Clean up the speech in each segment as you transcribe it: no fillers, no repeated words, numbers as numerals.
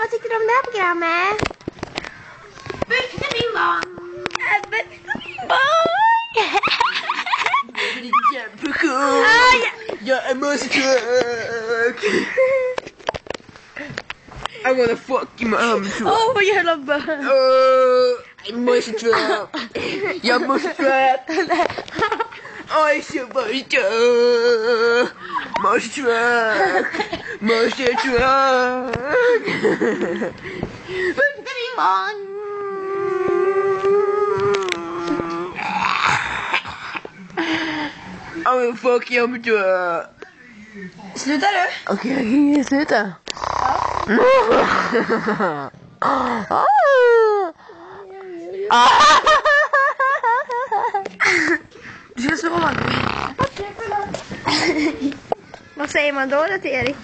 vad tyckte du om det här programmet? Buffta min barn! Buffta min barn! Jag är monstertruck! I wanna fuck you mom truck! Åh, vad jävla barn! Monstertruck! Jag måste truck! I should monstertruck! Monstertruck! Buffta min barn! I will fuck you truck! Slutar du? Okej, sluta. Du ska slå mig. Vad säger man då till Erik?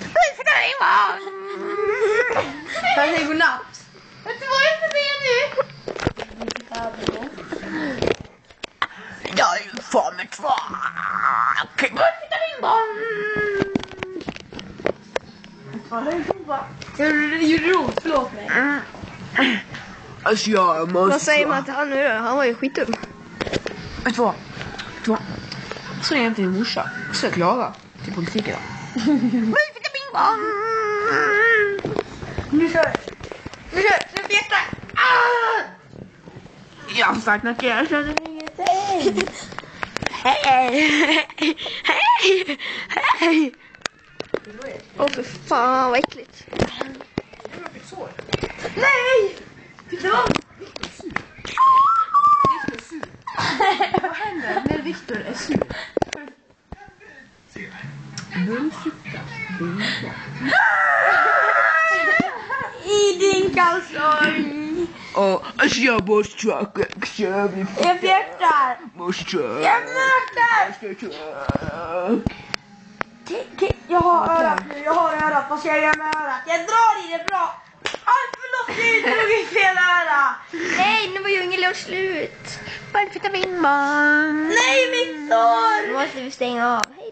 Jag säger godnatt. Vet du vad jag ska säga nu? Jag är ju fan med truck! Buffta min barn! Jag gjorde roligt, förlåt mig. Alltså jag måste... Vad säger man till han nu då? Han var ju skitdum. Vet du vad? Så är jag inte din morsa. Så Klara till politiken då. Buffta min barn! Nu kör vi. Nu vet jag. Jag har sagt att jag känner ingenting. Hej! Hej! Åh för fan vad äckligt. Nej! Det var... Vad händer när Victor är sur? I din kalsong! Alltså jag måste truck. Jag fjärtar! Måste truck. Jag fjärtar! Jag har örat nu, vad ska jag göra med örat? Jag drar i det bra! Aj förlåt, jag drog i fel öra! Nej, nu var ju ingen låt slut. Buffta min barn! Nej Victor! Nu måste vi stänga av. Hej.